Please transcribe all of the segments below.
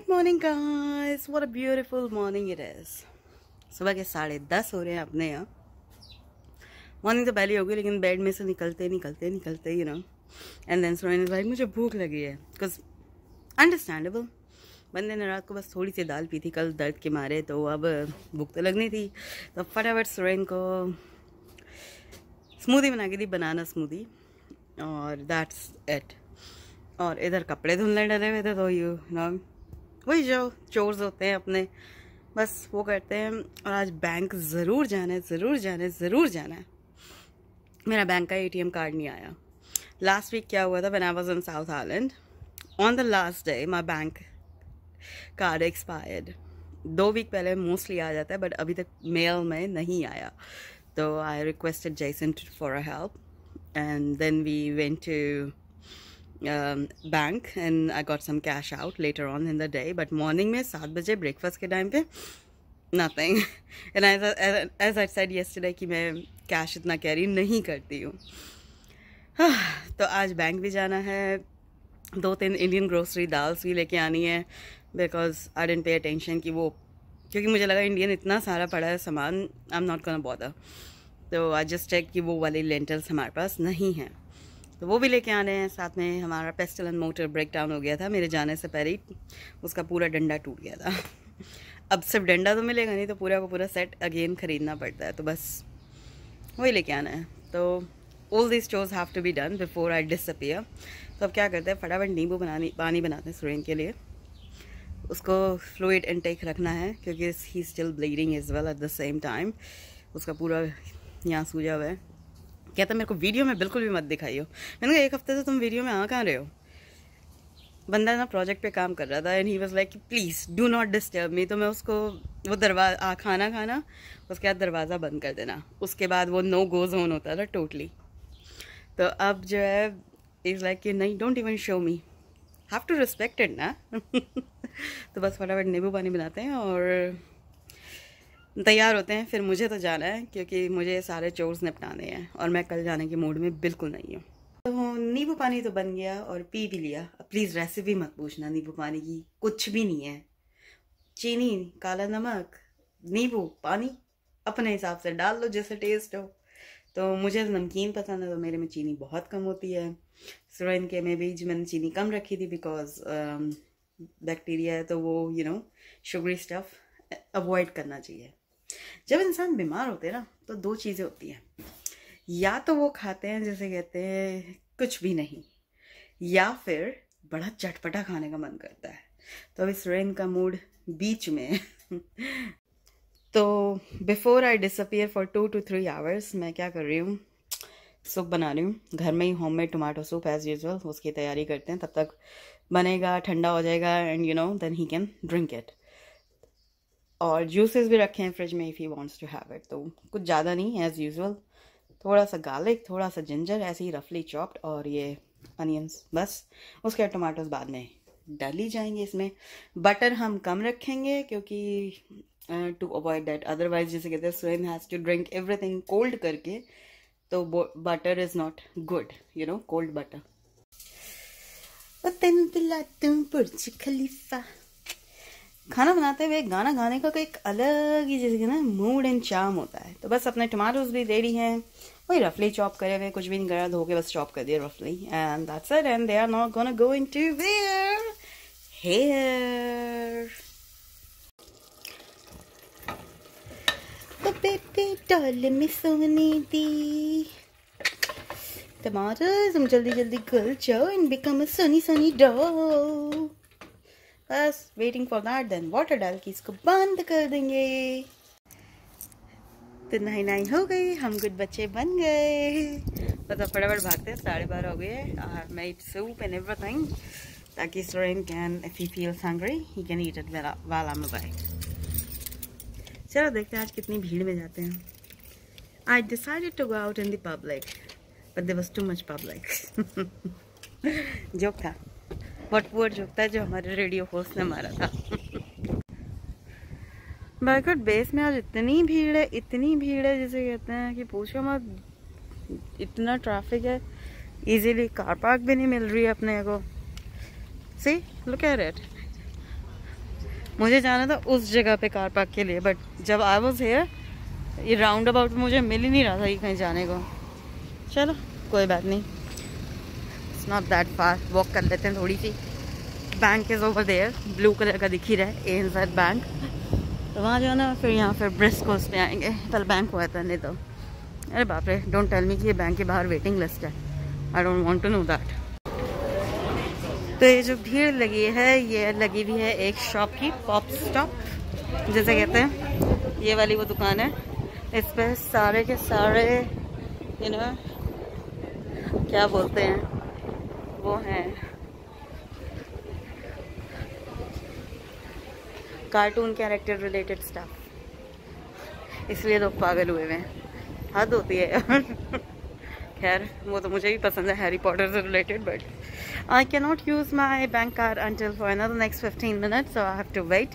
Good morning guys, what a beautiful morning it is. सुबह के 10:30 हो रहे हैं अपने यहाँ। मॉर्निंग तो पहले हो गई, लेकिन बेड में से निकलते यू नो एंड देन सोइंग इज लाइक मुझे भूख लगी है, बिकॉज अंडरस्टैंडेबल। बंदे ने रात को बस थोड़ी सी दाल पी थी कल दर्द के मारे, तो अब भूख तो लगनी थी। तो फटाफट सोरेन को स्मूदी बना के दी, बनाना स्मूदी, और दैट्स इट। और इधर कपड़े धुलने डरे हुए थे, तो यू नो वही जो चोर्स होते हैं अपने, बस वो करते हैं। और आज बैंक ज़रूर जाना है। मेरा बैंक का ATM कार्ड नहीं आया। लास्ट वीक क्या हुआ था, when I was in South Island, on the last day my bank card expired. 2 week पहले मोस्टली आ जाता है, बट अभी तक मेल में नहीं आया। तो I requested Jason for a help, and then we went to bank and I got some cash out later on in the day. But morning में 7 बजे ब्रेकफास्ट के टाइम पे nothing. And as I said yesterday कि मैं cash इतना carry नहीं करती हूँ। तो आज बैंक भी जाना है, 2-3 इंडियन ग्रोसरी दाल्स भी लेके आनी है, because I didn't pay attention कि वो, क्योंकि मुझे लगा इंडियन इतना सारा पड़ा है सामान, I am not gonna bother. तो आई जस्ट चेक कि वो वाले लेंटल्स हमारे पास नहीं हैं, तो वो भी लेके आने हैं। साथ में हमारा pestle and mortar break down हो गया था मेरे जाने से पहले ही, उसका पूरा डंडा टूट गया था। अब सिर्फ डंडा तो मिलेगा नहीं, तो पूरा का पूरा सेट अगेन ख़रीदना पड़ता है, तो बस वही लेके आना है। तो all this chores have to be done before I disappear. तो अब क्या करते हैं, फटाफट नींबू पानी बनाते हैं सुरेन के लिए। उसको फ्लूइड इनटेक रखना है, क्योंकि he still bleeding as well at the same time. उसका पूरा यहाँ सूजा हुआ है। कहता मेरे को वीडियो में बिल्कुल भी मत दिखाइयो। मैंने कहा 1 हफ्ते से तुम वीडियो में आ कहाँ रहे हो। बंदा ना प्रोजेक्ट पे काम कर रहा था, and he was like please do not disturb me. तो मैं उसको वो खाना उसके बाद दरवाज़ा बंद कर देना, उसके बाद वो नो गो जोन होता था टोटली। तो अब जो है इज़ लाइक कि नहीं, don't even show me, have to respect it ना। तो बस फटाफट नींबू पानी बनाते हैं और तैयार होते हैं। फिर मुझे तो जाना है, क्योंकि मुझे सारे चोर्स निपटाने हैं, और मैं कल जाने के मूड में बिल्कुल नहीं हूँ। तो नींबू पानी तो बन गया और पी भी लिया। अब प्लीज़ रेसिपी मत पूछना नींबू पानी की, कुछ भी नहीं है। चीनी, काला नमक, नींबू पानी अपने हिसाब से डाल लो, जैसे टेस्ट हो। तो मुझे नमकीन पसंद है, तो मेरे में चीनी बहुत कम होती है। सुरेन के में भी मैंने चीनी कम रखी थी, बिकॉज बैक्टीरिया है, तो वो you know sugary stuff avoid करना चाहिए। जब इंसान बीमार होते हैं ना, तो 2 चीज़ें होती हैं, या तो वो खाते हैं जैसे कहते हैं कुछ भी नहीं, या फिर बड़ा चटपटा खाने का मन करता है। तो अभी सुरेन का मूड बीच में। तो before I disappear for 2 to 3 hours मैं क्या कर रही हूँ, सूप बना रही हूँ घर में ही, homemade tomato soup as usual. उसकी तैयारी करते हैं, तब तक बनेगा, ठंडा हो जाएगा, and you know then he can drink it. और जूसेस भी रखे हैं फ्रिज में if he wants to have it. तो कुछ ज़्यादा नहीं, एज़ यूजुअल, थोड़ा सा गार्लिक, थोड़ा सा जिंजर, ऐसे ही रफली चॉप्ड, और ये अनियंस, बस। उसके बाद टमाटोज बाद में डाल ही जाएंगे इसमें। बटर हम कम रखेंगे, क्योंकि टू अवॉइड दैट, अदरवाइज जैसे कहते हैं Suren has to drink everything cold करके, तो butter is not good, you know, cold butter. Burj Khalifa. खाना बनाते हुए गाना गाने का एक अलग ही जैसे ना मूड एंड चार्म होता है। तो बस अपने टमाटोज भी रेडी हैं, वही रफली चॉप करे हुए, कुछ भी नहीं करा, धो के बस चॉप कर दिया रफली, and that's it. And they are not gonna go into where hair. तो बेबी डाल में सोने दी टमाटर, तुम जल्दी जल्दी गल जाओ and become a sunny doll. बस waiting for that, then water डाल के इसको बंद कर देंगे। तो नहाई हो गई, हम गुड बच्चे बन गए। बस फटाफट भागते हैं, 12:30 हो गए। I have made soup and everything, ताकि Suren can, if he feels hungry, he can eat it while I am away. चलो देखते हैं आज कितनी भीड़ में जाते हैं। I decided to go out in the public, but there was too much public. Joke था, बहुत पुअर जोक था, जो हमारे रेडियो होस्ट ने मारा था। बाइकट बेस में आज इतनी भीड़ है जैसे कहते हैं कि पूछो मत, इतना ट्रैफिक है। इजीली कार पार्क भी नहीं मिल रही है अपने को। सी लुक एट इट, मुझे जाना था उस जगह पे कार पार्क के लिए, बट जब आई वॉज हेयर ये राउंड अबाउट मुझे मिल ही नहीं रहा था ये कहीं जाने को। चलो कोई बात नहीं, it's not that far, walk कर लेते हैं थोड़ी सी। Bank is over there, blue colour का दिख ही रहा है ANZ बैंक, तो वहाँ जाना। फिर यहाँ फिर ब्रिस्कोस पे आएंगे, पहले बैंक हुआ था नहीं तो। अरे बाप रे, डोंट टेल मी कि ये बैंक के बाहर वेटिंग लिस्ट है, I don't want to know that. तो ये जो भीड़ लगी है ये लगी हुई है एक शॉप की, पॉप स्टॉप जैसे कहते हैं, ये वाली वो दुकान है। इस पर सारे के सारे यू नो क्या बोलते हैं वो हैं कार्टून कैरेक्टर रिलेटेड स्टफ, इसलिए लोग पागल हुए हुए हैं, हद होती है यार। खैर वो तो मुझे भी पसंद है हैरी पॉटर से related, but I can not use my bank card until for another next 15 minutes, so I have to wait.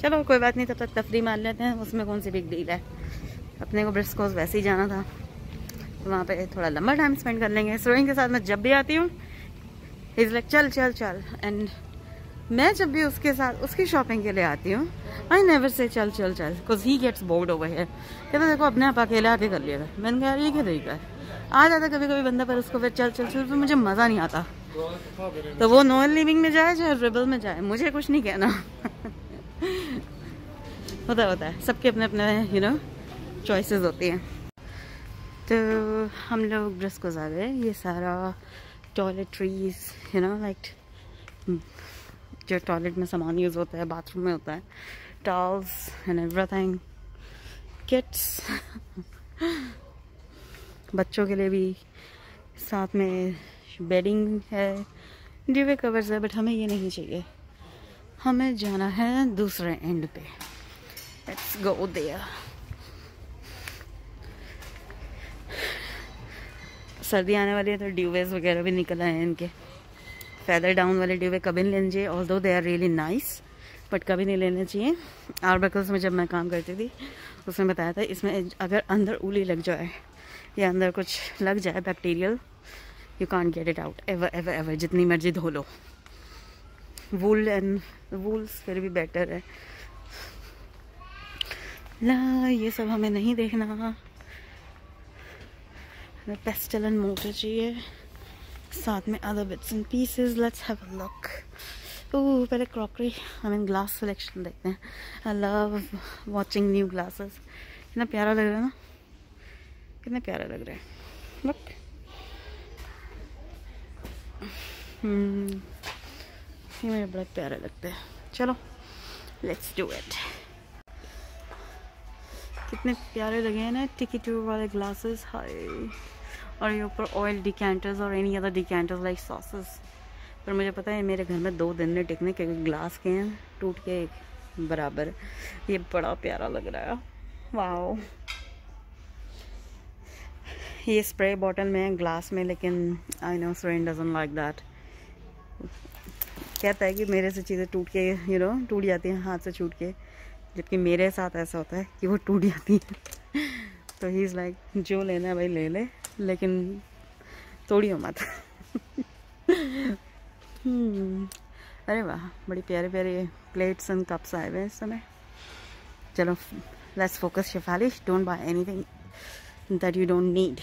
चलो कोई बात नहीं, तब तक तफरी मार लेते हैं, उसमें कौन सी बिग डील है। अपने को ब्रिस्कोस वैसे ही जाना था, तो वहाँ पे थोड़ा लंबा टाइम स्पेंड कर लेंगे। सुरेन के साथ मैं जब भी आती हूँ इज़ लाइक चल चल चल, एंड मैं जब भी उसके साथ उसकी शॉपिंग के लिए आती हूँ आई नेवर से चल चल चल, because he gets bored over here. कहते देखो अपने आप अकेले आके कर लिया था। मैंने कहा ये क्या तरीका है, आ जाता कभी कभी बंदा, पर उसको फिर चल चल चल तो मुझे मज़ा नहीं आता। तो वो नो लिविंग में जाए चाहे रिबल में जाए, मुझे कुछ नहीं कहना। होता है, सबके अपने अपने यू नो चॉइसेस होती हैं। तो हम लोग ब्रिस्कोस आ गए। ये सारा टॉयलेटरीज यू नो लाइक जो टॉयलेट में सामान यूज़ होता है, बाथरूम में होता है, टॉवल्स एंड एवरीथिंग, किट्स, बच्चों के लिए भी साथ में बेडिंग है, ड्यूवे कवर्स है, बट हमें ये नहीं चाहिए, हमें जाना है दूसरे एंड पे। Let's go there. सर्दी आने वाली है तो ड्यूवेज वगैरह भी निकल आए हैं इनके। फेदर डाउन वाले ड्यूवे कभी नहीं लेने चाहिए, although they are really nice, but कभी नहीं लेने चाहिए। आर्बकल्स में जब मैं काम करती थी उसने बताया था इसमें अगर अंदर उली लग जाए या अंदर कुछ लग जाए bacterial, you can't get it out ever ever ever, जितनी मर्जी धो लो। वूल एंड वूल्स फिर भी बेटर है ला, ये सब हमें नहीं देखना। हमें पेस्टल एंड मोटर चाहिए, साथ में other bits and pieces. Let's have a look. Oh पहले crockery I mean glass selection देखते हैं। I love watching new glasses. कितना प्यारा लग रहा है ना, कितना प्यारा लग रहा है। लुक ये मुझे बड़ा प्यारा लगता है। चलो लेट्स डू इट। कितने प्यारे लगे हैं ना टिकी टूर वाले ग्लासेस, हाय। और ये ऊपर ऑयल डिकेंटर्स और एनी अदर डिकेंटर्स लाइक सॉसेस। पर मुझे पता है मेरे घर में 2 दिन में टिकने के ग्लास के हैं, टूट के एक बराबर। ये बड़ा प्यारा लग रहा है, वाओ। ये स्प्रे बॉटल में है ग्लास में, लेकिन I know Suren doesn't like that. कहता है कि मेरे से चीज़ें टूट के यू नो टूट जाती हैं हाथ से छूट के, जबकि मेरे साथ ऐसा होता है कि वो टूट जाती है। तो ही इज़ लाइक जो लेना है भाई ले ले, लेकिन तोड़ियो मत। अरे वाह बड़ी प्यारे प्यारे प्लेट्स एंड कप्स आए हुए हैं इस समय। चलो let's focus Shefali, don't buy anything that you don't need.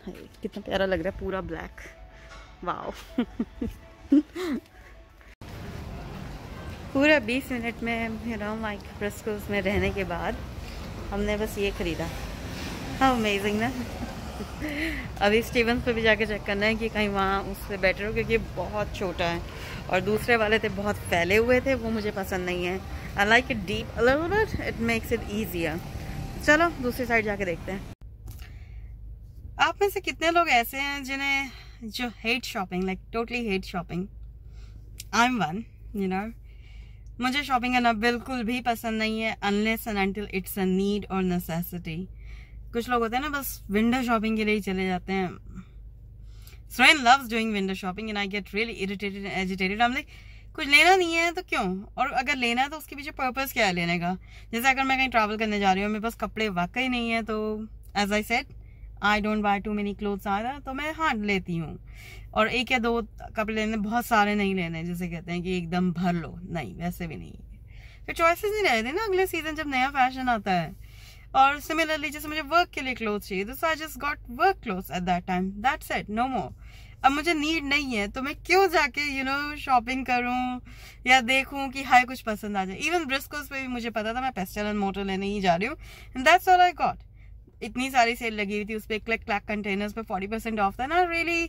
कितना प्यारा लग रहा है पूरा ब्लैक, वाओ। पूरा 20 मिनट में यू नो लाइक ब्रिस्कोस में रहने के बाद हमने बस ये ख़रीदा। हाँ अमेजिंग ना। अभी स्टीवंस पे भी जाके चेक करना है कि कहीं वहाँ उससे बेटर हो, क्योंकि बहुत छोटा है और दूसरे वाले थे बहुत फैले हुए थे, वो मुझे पसंद नहीं है। I like it deep a little bit, it makes it easier. चलो दूसरी साइड जाके देखते हैं। आप में से कितने लोग ऐसे हैं जिन्हें जो hate shopping, like totally hate shopping? I am one, you know. मुझे शॉपिंग करना बिल्कुल भी पसंद नहीं है unless and until it's a need और नेसेसिटी। कुछ लोग होते हैं ना बस विंडो शॉपिंग के लिए ही चले जाते हैं। Swain loves doing window shopping and I get really irritated and agitated. I'm like, कुछ लेना नहीं है तो क्यों, और अगर लेना है तो उसके पीछे पर्पस क्या है लेने का। जैसे अगर मैं कहीं ट्रैवल करने जा रही हूँ, मेरे पास कपड़े वाकई नहीं है, तो as I said I don't buy too many clothes आधा, तो मैं हाँ लेती हूँ। और एक या दो कपड़े लेने, बहुत सारे नहीं लेने, जैसे कहते हैं कि एकदम भर लो, नहीं वैसे भी नहीं। फिर चॉइसेस नहीं रहते ना अगले सीजन जब नया फैशन आता है। और सिमिलरली जैसे मुझे वर्क के लिए क्लोथ्स चाहिए, तो I just got work clothes at that time, that's it, no more. अब मुझे नीड नहीं है तो मैं क्यों जाके शॉपिंग करूं या देखूं कि हाय कुछ पसंद आ जाए। इवन ब्रिस्कोस पे भी मुझे पता था मैं पेस्टल एंड मोटर लेने ही जा रही हूँ, and that's all I got. इतनी सारी सेल लगी हुई थी उस पर, क्लिक क्लैक कंटेनर्स पे 40% ऑफ था, ना really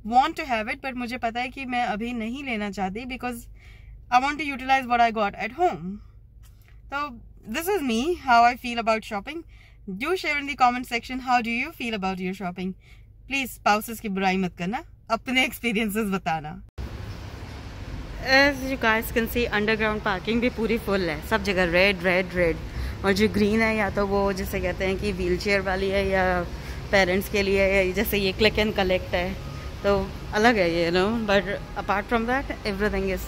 want to have it, but मुझे पता है कि मैं अभी नहीं लेना चाहती, because I want to utilize what I got at home. So this is me, how I feel about shopping. Do share in the comment section how do you feel about your shopping. Please spouses की बुराई मत करना, अपने experiences बताना। As you guys can see, underground parking भी पूरी full है, सब जगह रेड। और जो ग्रीन है या तो वो जिसे कहते हैं कि व्हील चेयर वाली है या पेरेंट्स के लिए है, जैसे ये क्लिक एंड कलेक्ट है तो अलग है ये but apart from that everything is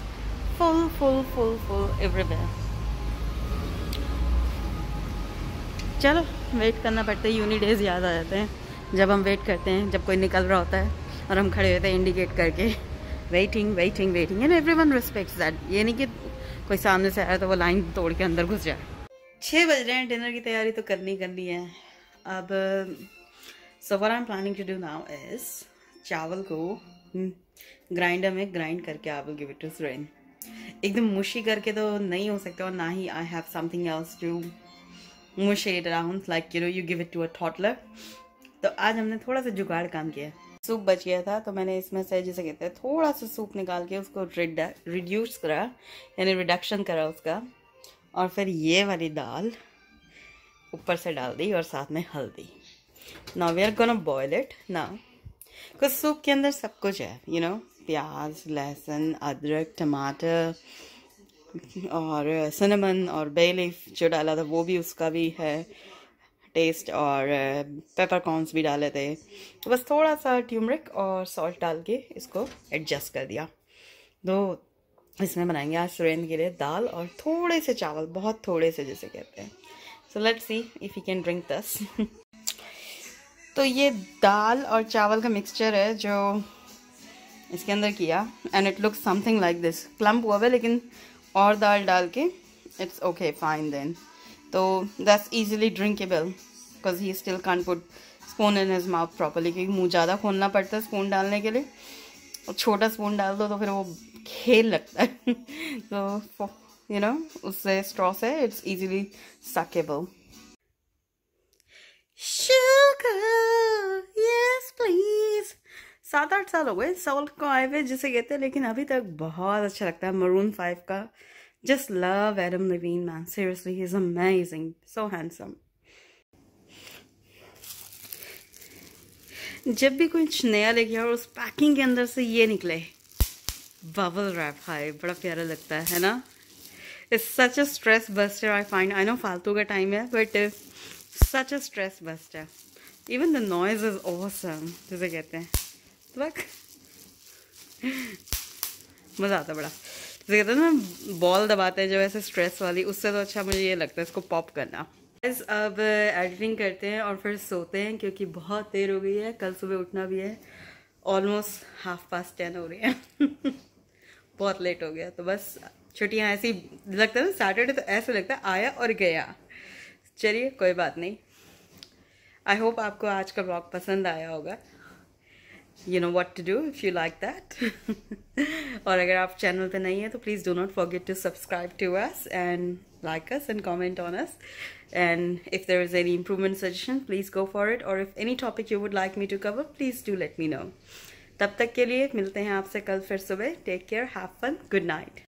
full everywhere. चलो वेट करना पड़ता है, यूनी डेज याद आ जाते हैं जब हम वेट करते हैं, जब कोई निकल रहा होता है और हम खड़े होते हैं इंडिकेट करके, waiting and everyone respects that. ये नहीं कि कोई सामने से आया तो वो लाइन तोड़ के अंदर घुस जाए। 6 बज रहे हैं, डिनर की तैयारी तो करनी है अब। So what I am planning to do now is, चावल को ग्राइंडर में ग्राइंड करके I will give it to Suren. एकदम मुशी करके तो नहीं हो सकता, और ना ही I have something else to mush it around like you give it to a toddler। तो आज हमने थोड़ा सा जुगाड़ काम किया। सूप बच गया था तो मैंने इसमें से जिसे कहते हैं थोड़ा सा सूप निकाल के उसको रिड्यूस करा, यानी रिडक्शन करा उसका, और फिर ये वाली दाल ऊपर से डाल दी और साथ में हल्दी। Now we are gonna boil it now, because soup के अंदर सब कुछ है, प्याज, लहसुन, अदरक, टमाटर और सिनेमन और बे लीफ जो डाला था वो भी, उसका भी है टेस्ट, और पेपर कॉर्न्स भी डाले थे। तो बस थोड़ा सा ट्यूमरिक और सॉल्ट डाल के इसको एडजस्ट कर दिया। तो इसमें बनाएंगे आज सुरेंद्र के लिए दाल और थोड़े से चावल, बहुत थोड़े से जिसे कहते हैं। So let's see if you can drink this. तो ये दाल और चावल का मिक्सचर है जो इसके अंदर किया, and it looks something like this. Clump हुआ है लेकिन और दाल डाल के इट्स ओके फाइन देन। तो that's easily drinkable because he still can't put spoon in his mouth properly, क्योंकि मुंह ज़्यादा खोलना पड़ता है स्पून डालने के लिए, और छोटा स्पून डाल दो तो फिर वो खेल लगता है। तो उससे स्ट्रॉ से it's easily suckable. Sugar yes please. 7-8 साल हो गए सॉल्ट को आए हुए जिसे कहते हैं, लेकिन अभी तक बहुत अच्छा लगता है। मरून 5 का just love Adam Levine man, seriously he is amazing, so handsome. जब भी कुछ नया लेके आओ और उस पैकिंग के अंदर से ये निकले बबल रैप, हाय बड़ा प्यारा लगता है ना। It's such a stress buster I find. I know फालतू का टाइम है but such a stress buster. Even the noise is awesome जिसे कहते हैं, मज़ा आता बड़ा। जैसे कहते हैं ना बॉल दबाते हैं जो ऐसे स्ट्रेस वाली, उससे तो अच्छा मुझे ये लगता है इसको पॉप करना। अब एडिटिंग करते हैं और फिर सोते हैं क्योंकि बहुत देर हो गई है, कल सुबह उठना भी है। ऑलमोस्ट 10:30 हो रही है। बहुत लेट हो गया। तो बस छुट्टियाँ ऐसी लगता है ना, सैटरडे तो ऐसे लगता है आया और गया। चलिए कोई बात नहीं। आई होप आपको आज का ब्लॉग पसंद आया होगा। You know what to do if you like that। और अगर आप चैनल पे नहीं है तो please do not forget to subscribe to us and like us and comment on us, and if there is any improvement suggestion please go for it, or if any topic you would like me to cover please do let me know। तब तक के लिए मिलते हैं आपसे कल फिर सुबह। Take care, have fun, good night.